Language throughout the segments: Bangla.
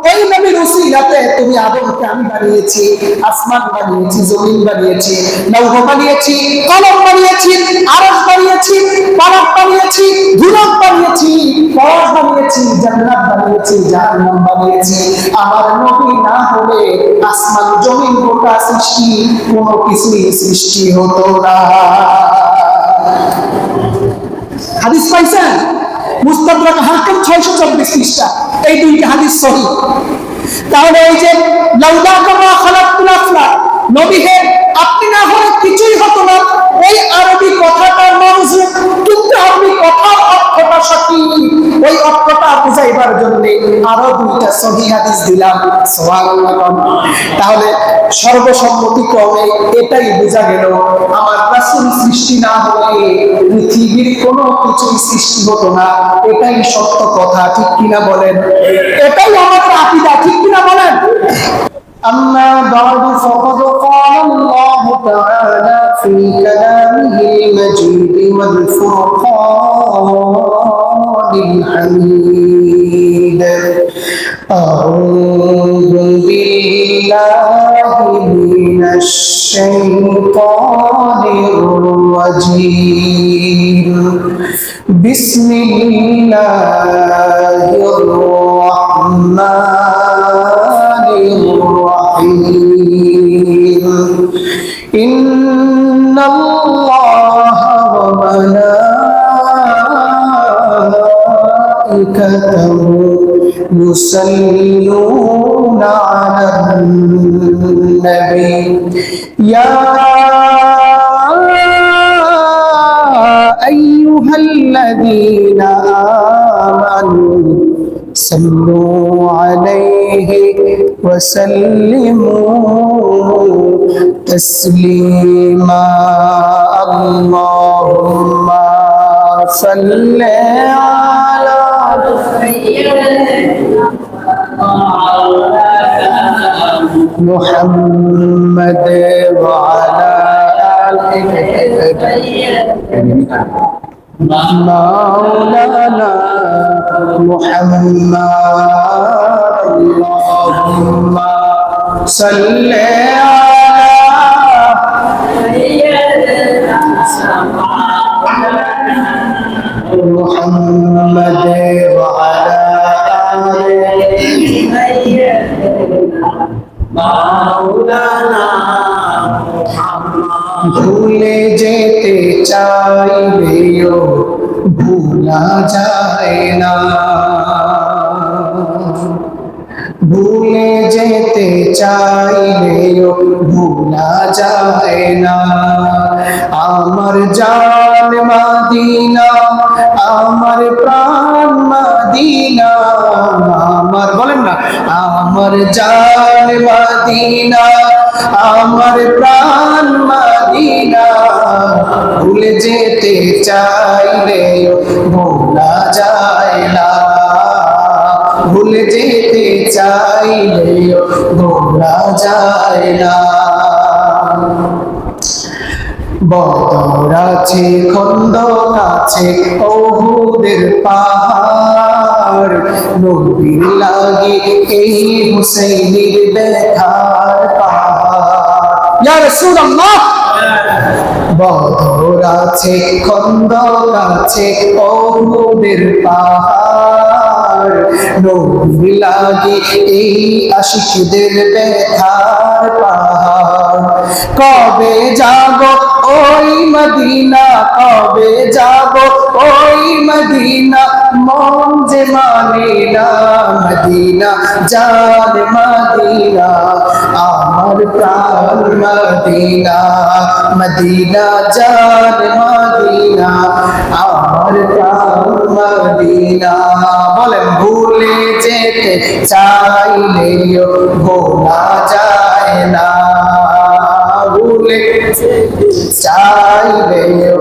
ওই নবীর উসিলাতে তুমি আদমকে আমি বানিয়েছি, আসমান বানিয়েছি, জমিন বানিয়েছি, লৌহ বানিয়েছি, কলম বানিয়েছি, আরশ বানিয়েছি, পালক বানিয়েছি, ধুলক বানিয়েছি, পরশ বানিয়েছি, জান্নাত বানিয়েছি, জাহান্নাম বানিয়েছি। আমার নবী না হলে আসমান জমিন গোটা সৃষ্টি কোনো কিছুই সৃষ্টি হতো না। হাদিস পাইছেন? মুস্তাদরাক হাকিম 624 পৃষ্ঠা, এই দুইটা হাদিস সহিহ। তাহলে এই যে লাউলাকা মা খালাকতুল আফলাক, নবী হে আপনি না হলে কিছুই হতো না, ওই আরবি কথাটার মৌজু, কিন্তু আরবি কথার অর্থটা সঠিক, ওই অর্থটা বুঝাইবার জন্য আরো দুইটা সহিহ হাদিস দিলাম। সুবহানাল্লাহ। তাহলে সর্বসম্মতিক্রমে এটাই বোঝা গেল, আমার রাসূল সৃষ্টি না হলে পৃথিবীর কোনো কিছুই সৃষ্টি হতো না। এটাই সত্য কথা, ঠিক কিনা বলেন? এটাই আমাদের আকীদা, ঠিক কিনা বলেন? أما بعد فقد قال الله تعالى في كلامه المجيد والفرقان الحميد أعوذ بالله من الشيطان الرجيم بسم الله الرحمن الرحيم إن الله وملائكته يصلون على النبي يا أيها الذين آمنوا صلوا عليه وسلموا تسليما اللهم صل على محمد وعلى مولانا محمد اللهم صل على محمد وعلى مولانا ভুলে যেতে চাইলেও ভুলা যায় না, ভুলে যেতে চাইলেও ভুলা যায় না। আমার জান মদিনা, আমার প্রাণ মদিনা, আমার বলেন না, আমার জান মদিনা, আমার প্রাণ মদিনা, ভুলে যেতে চাইলেও ভোলা যায় না, ভুলে যেতে চাইলেও ভোলা যায় না। বদর আছে, খন্দক আছে, উহুদের পাহাড়, নবীর লাগি এই হুসাইনের ব্যথার পাহাড়। ইয়া রাসূলুল্লাহ, বদর আছে, খন্দক আছে, উহুদের পাহাড়, নবীর লাগি এই আশিকদের ব্যথার পাহাড়। কবে যাব ওই মদিনা, কবে যাব ওই মদিনা, মন যে মানে না মদিনা, জান মদিনা, আমার প্রাণ মদিনা, মদিনা জান মদিনা, আমার প্রাণ মদিনা। বলেন ভুলে যেতে চাইলেও ভোলা যায় না, ভুলে চাইলেও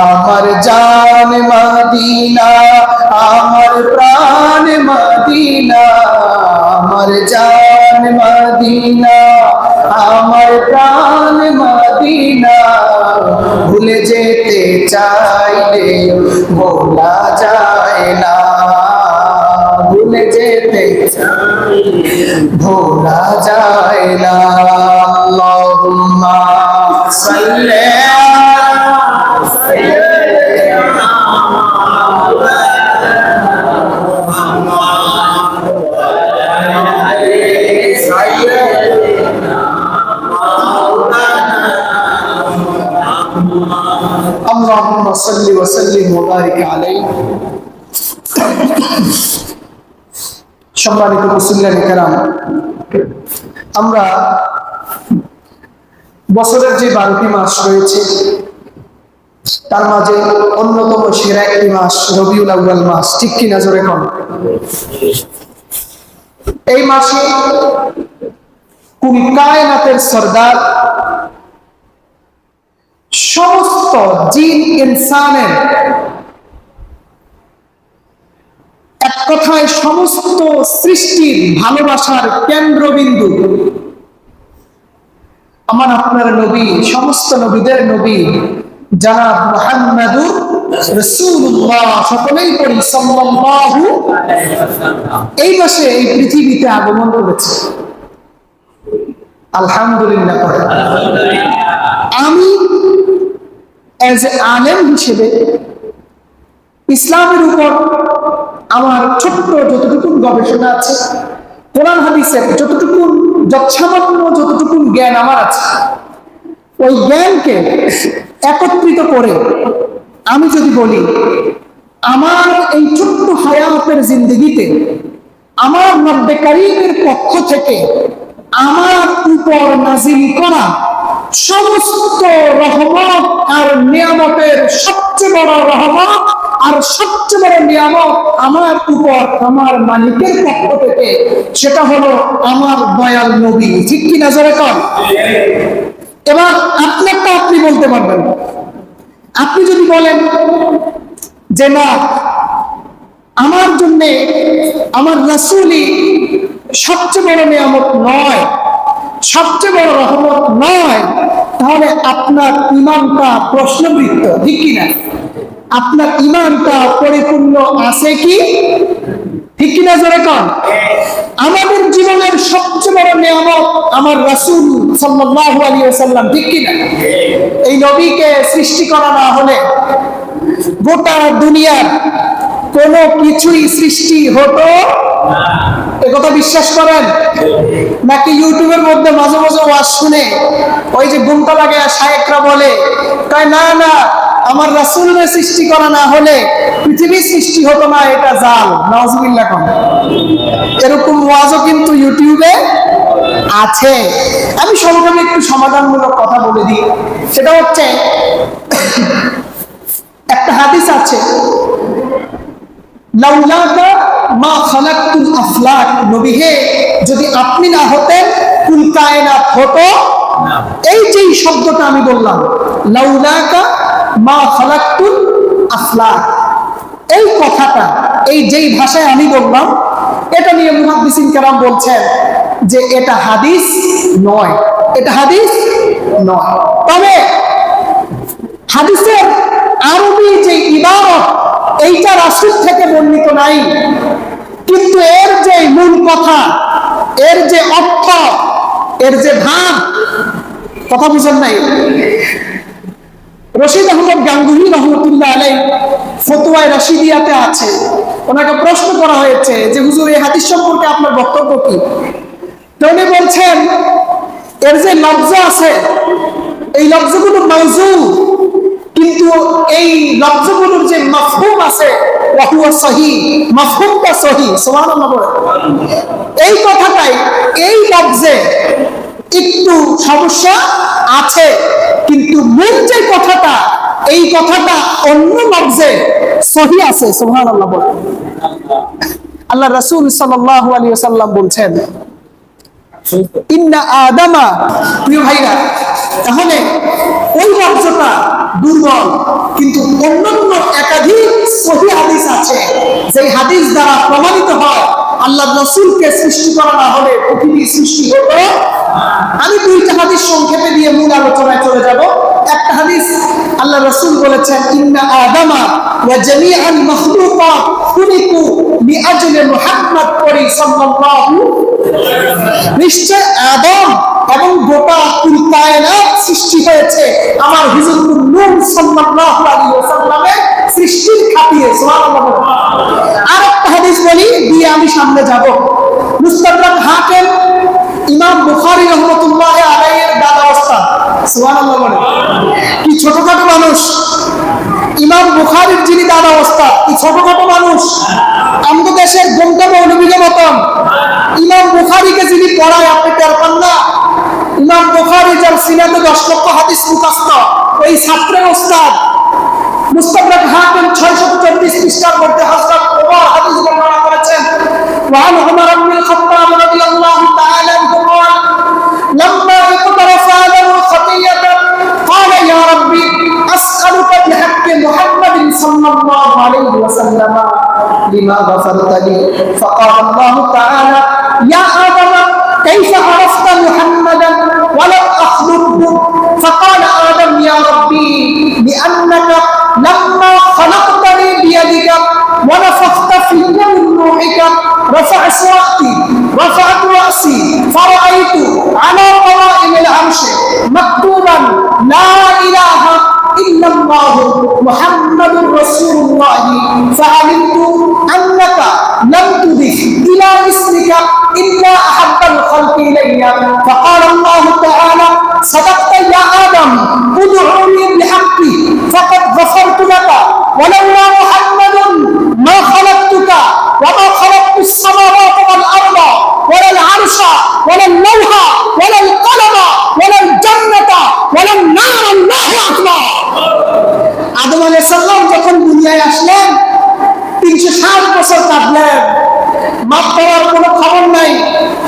আমার জান মদিনা, আমার প্রাণ মদিনা, আমার জান মদিনা, আমার প্রাণ মদিনা, ভুলে যেতে চাইলেও ভোলা যায় না, ভুলে ভোলা যায় না। আল্লাহুম্মা সাল্লি আল্লাহুম্মা সাল্লি ওয়া সাল্লিম ওয়া বারিক আলাইহি। সম্মানিত মুসল্লিয়ানে কেরাম, আমরা বছরের যে 12টি মাস রয়েছে তার মাঝে অন্যতম সেরা একটি মাস রবিউল আউয়াল মাস, ঠিক কিনা জোরে কোন? এই মাসে কুল কায়নাতের সরদার সমস্ত জিন ইনসানের, এক কথায় সমস্ত সৃষ্টির ভালোবাসার কেন্দ্রবিন্দু আমার আপনার নবী, সমস্ত নবীদের নবী জনাব মুহাম্মদুর রাসূলুল্লাহ, সকলেই পড়ি সাল্লাল্লাহু আলাইহি ওয়াসাল্লাম, এই মাসে এই পৃথিবীতে আগমন করেছে। আলহামদুলিল্লাহ। আমি এজ এ আলেম হিসেবে ইসলামের উপর আমার ছোট্ট যতটুকু গবেষণা আছে, কোরআন হাদিসের যতটুকু যৎসামান্য যতটুকু জ্ঞান আমার আছে, ওই জ্ঞানকে একত্রিত করে আমি যদি বলি আমার এই ছোট্ট হায়াতের জিন্দেগিতে আমার রব্বে কারীমের পক্ষ থেকে আমার উপর নাজিল করা সমস্ত রহমত আর নিয়ামতের সবচেয়ে বড় রহমত আর সবচেয়ে বড় নিয়ামত আমার উপর আমার মালিকের পক্ষ থেকে, সেটা হলো আমার দয়াল নবী, ঠিক কি না জোরে কর? এবার আপনারটা আপনি বলতে পারবেন। আপনি যদি বলেন যে না, আমার জন্য আমার রাসূলই সবচেয়ে বড় নিয়ামত নয়, সবচেয়ে বড় রহমত নয়, তাহলে আপনার ঈমানটা প্রশ্নবিদ্ধ, ঠিক কি না? আপনার ঈমানটা পরিপূর্ণ আছে কি, ঠিক কি না জোরে কোন? আমাদের জীবনের সবচেয়ে বড় নিয়ামত আমার রাসূল সাল্লাল্লাহু আলাইহি ওয়াসাল্লাম, ঠিক কি না? এই নবীকে সৃষ্টি করা না হলে গোটা দুনিয়ার কোনো কিছুই সৃষ্টি হতো না। একথা বিশ্বাস করেন? নাকি ইউটিউবের মধ্যে মাঝে মাঝে ওয়াজ শুনে ওই যে গুমটা লাগে শায়েকরা বলে তাই না না আমার রাসূলের সৃষ্টি করা না হলে পৃথিবী সৃষ্টি হতো না, এটা জাল, নাউজুবিল্লাহ কোন? এরকম ওয়াজও কিন্তু ইউটিউবে আছে। আমি সংক্ষেপে একটু সমাধানমূলক কথা বলে দিই। সেটা হচ্ছে, একটা হাদিস আছে, লাউলাকা মা খালাকতুল আফলাক, নবী হে যদি আপনি না হতেন কুল কায়নাত হতো না। এই যে শব্দটা আমি বললাম লাউলাকা মা খালাকতুল আফলাক, এই কথাটা এই যেই ভাষায় আমি বললাম, এটা নিয়ে মুহাদ্দিসিন কেরাম বলছেন যে এটা হাদিস নয়, এটা হাদিস নয়। তবে হাদিসের আরবি যে ইবারত এইটা রাসূল থেকে বর্ণিত নাই, কিন্তু এর যে মূল কথা, এর যে অর্থ, এর যে ভাব, কথা বুঝেন নাই? রশিদ আহমদ গাঙ্গুহি রহমতুল্লাহ আলাইহি ফতোয়ায়ে রাশিদিয়াতে আছে, ওনাকে প্রশ্ন করা হয়েছে যে হুজুর এই হাদিস সম্পর্কে আপনার বক্তব্য কি? তো উনি বলছেন এর যে লফজ আছে এই লফজগুলো মাউযু, কিন্তু এই লফজগুলোর যে মাফহুম আছে ওয়া হুয়া সহিহ, মাফহুমটা সহিহ, সুবহানাল্লাহ বলে। এই কথাটাই এই লফজে একটু সমস্যা আছে, কিন্তু মূল যে কথাটা এই কথাটা অন্য লফজে সহিহ আছে, সুবহানাল্লাহ বলে। আল্লাহ রাসূল সাল্লাল্লাহু আলাইহি ওয়াসাল্লাম বলছেন ইন্না আদামা, প্রিয় ভাইরা, তাহলে ওই লফজটা দুর্বল, কিন্তু অন্যান্য একাধিক সহিহ হাদিস আছে যে হাদিস দ্বারা প্রমাণিত হয় আল্লাহ রাসূলকে সৃষ্টি করা না হলে পৃথিবী সৃষ্টি হতো। আমি দুইটা হাদিস সংক্ষেপে দিয়ে মূল আলোচনায় চলে যাব। একটা হাদিস আল্লাহ রাসূল বলেছেন ইন্না আদামা ওয়া জামিআল মাখলুকাত খুলিকু লিআজলি মুহাম্মদ, পড়ি সাল্লাল্লাহু, নিশ্চয় আদম এবং গোটা কুল কায়নাত সৃষ্টি হয়েছে আমার হুজুরুল নূর সাল্লাল্লাহু আলাইহি ওয়াসাল্লামের সৃষ্টির খাতিরে। সুবহানাল্লাহ। আরেকটা হাদিস বলি দিয়ে আমি সামনে যাব। মুস্তাদরাক হাকিম ইমাম বুখারী রাহমাতুল্লাহি আলাইহির দাদা ওস্তাদ। সুবহানাল্লাহ। কি ছোটখাটো মানুষ ইমাম বুখারীর যিনি দাদা ওস্তাদ, কি ছোটখাটো মানুষ। আমাদের দেশের গঙ্গা মৌলবীর মতন ইমাম বুখারীকে যিনি পড়ায় আপনি টের পান না। ইমাম বুখারী যার সিনাতে 10 লক্ষ হাদিস মুখস্থ, ওই ছাত্রের ওস্তাদ। মুস্তাদরাক হাকিম 624 পৃষ্ঠার মধ্যে হযরত ওমর হাদিস বর্ণনা করেছেন। وعن عمر بن الخطاب رضي الله تعالى عنه قال لما اقترف آدم خطيئة قال يا ربي أسألك بحق محمد صلى الله عليه وسلم لما غفرت لي فقال الله تعالى يا آدم كيف عرفت محمدا ولم أخلقه فقال آدم يا ربي لأنك لما خلقتني بيدك ونفخت في من روحك رفعت رأسي فرأيت على قوائم العرش مكتوبا لا إله إلا الله محمد رسول الله فعلمت أنك لم تضف إلى اسمك إلا أحب الخلق إلي فقال الله تعالى صدقت يا آدم ادعوني بحقي فقد غفرت لك ولولا محمد ما خلقتك وما خلقت السماوات والأرض ولا العرش ولا اللوح ولا القلم ولا الجنة ولا النار الله أكبر। আদম আলাইহিস সালাম যখন দুনিয়ায় আসলেন 360 বছর কাটলেন, মাফ করার কোনো খবর নাই।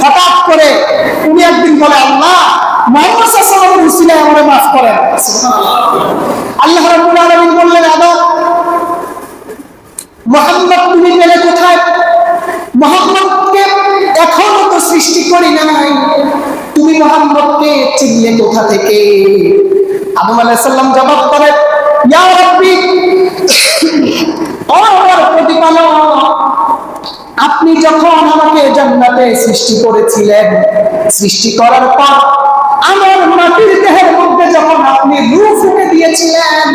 হঠাৎ করে উনি একদিন বলে আল্লাহ মুহাম্মদ সাল্লাল্লাহু আলাইহি ওয়াসাল্লামের উসিলায় আমাকে মাফ করেন। আল্লাহ রাব্বুল আলামিন বললেন আদম মুহাম্মদ তুমি পেলে কোথায়? মুহাম্মদকে এখনো তো সৃষ্টি করি নাই, তুমি মুহাম্মদকে চিনলে কোথা থেকে? আদম আলাইহিস সালাম জবাব করেন ইয়া রাব্বি, ও আমার প্রতিপালক, আপনি যখন আমাকে জান্নাতে সৃষ্টি করেছিলেন, সৃষ্টি করার পর আমার মাটির দেহের মধ্যে যখন আপনি রূহ ফুঁকে দিয়েছিলেন,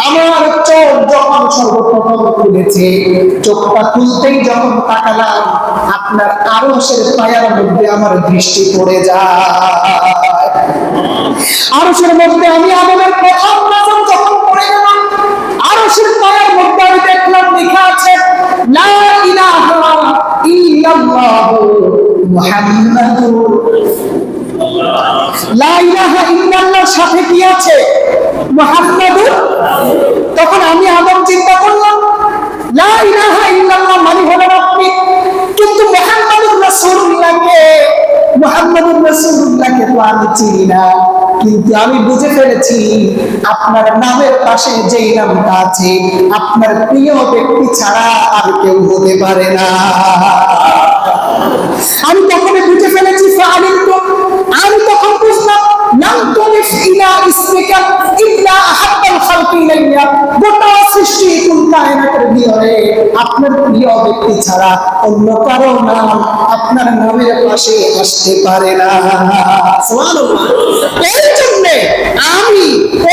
আমার চোখ যখন সর্বপ্রথম খুলেছে, চোখটা খুলতেই যখন তাকালাম আপনার আরশের পায়ার মধ্যে আমার দৃষ্টি পড়ে যায়। আরশের মধ্যে আমি আদমের প্রথম নজর যখন পড়ে গেলাম, আরশের পায়ার মধ্যে আমি দেখলাম লেখা আছে লা ইলাহা ইল্লাল্লাহু মুহাম্মাদুর। লা ইলাহা ইল্লাল্লাহর সাথে কি আছে? মুহাম্মাদুর। তখন আমি আদম চিন্তা করলাম লা ইলাহা ইল্লাল্লাহ মানে হলেন আপনি, কিন্তু মুহাম্মাদুর রাসূলুল্লাহকে তো আমি চিনি না। কিন্তু আমি বুঝে ফেলেছি আপনার নামের পাশে যেই নামটা আছে আপনার প্রিয় ব্যক্তি ছাড়া আর কেউ হতে পারে না। আমি তখন বুঝে ফেলেছি, আমি তখন বুঝলাম নাম তুলিফ ইলা ইসমিকা ইল্লা আহাব্বাল খালকি ইলাইয়া, গোটা সৃষ্টি কুল কায়নাতের ভিতরে আপনার প্রিয় ব্যক্তি ছাড়া অন্য কারো নাম আপনার নামের পাশে আসতে পারে না। সুবহানাল্লাহ। এই জন্য আমি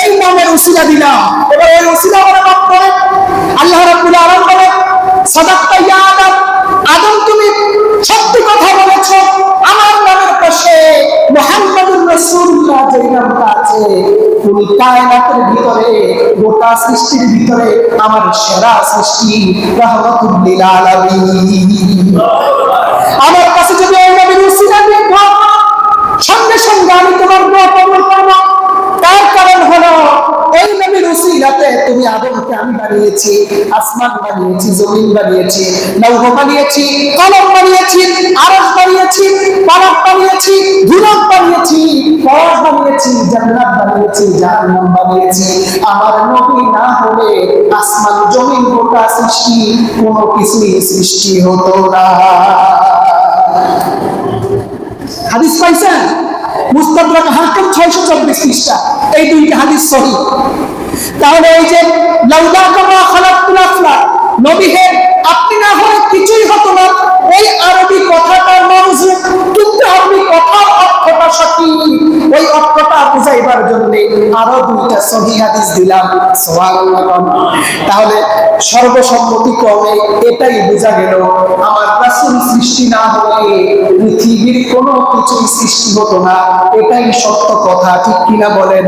এই নামের উসিলা দিলাম। এবার এই উসিলা আমরা মাফ করে আল্লাহ রাব্বুল আলামিন বলেন সাদাক্তা ইয়া আদম, আদম তুমি সত্যি কথা বলেছো, আমার নামের পাশে মুহাম্মাদুর রাসূলুল্লাহ যে নামটা আছে কুল কায়নাতের ভিতরে গোটা সৃষ্টির ভিতরে আমার সেরা সৃষ্টি রাহমাতুল লিল আলামিন। আমার কাছে যদি ওই নবীর উসিলা দিয়ে দোয়া সঙ্গে সঙ্গে আমি তোমার দোয়া কবুল করব। তার কারণ হলো ওই নবীর উসিলাতে তুমি আদমকে আমি বানিয়েছি, আসমান বানিয়েছি, জমিন বানিয়েছি, লৌহ বানিয়েছি, কলম বানিয়েছি, আরশ বানিয়েছি, পালক বানিয়েছি, ধুলক বানিয়েছি, পরশ বানিয়েছি, জান্নাত বানিয়েছি, জাহান্নাম বানিয়েছি। আমার নবী না হলে আসমান জমিন গোটা সৃষ্টি কোনো কিছুই সৃষ্টি হতো না। হাদিস পাইছেন? মুস্তাদরাক হাকিম 624 পৃষ্ঠা, এই দুইটা হাদিস সহিহ। তাহলে এই যে লাউলাকা মা খালাকতুল আফলাক, নবী হে আপনি না হলে কিছুই হতো না, এই আরবি বুঝাইবার জন্য আরো দুইটা সহিহ হাদিস দিলাম। সুবহানাল্লাহ। তাহলে সর্বসম্মতিক্রমে এটাই বোঝা গেল, আমার রাসূল সৃষ্টি না হলে পৃথিবীর কোনো কিছুই সৃষ্টি হতো না। এটাই সত্য কথা, ঠিক কিনা বলেন?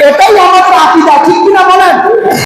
এটাই আমাদের আকীদা, ঠিক কিনা বলেন?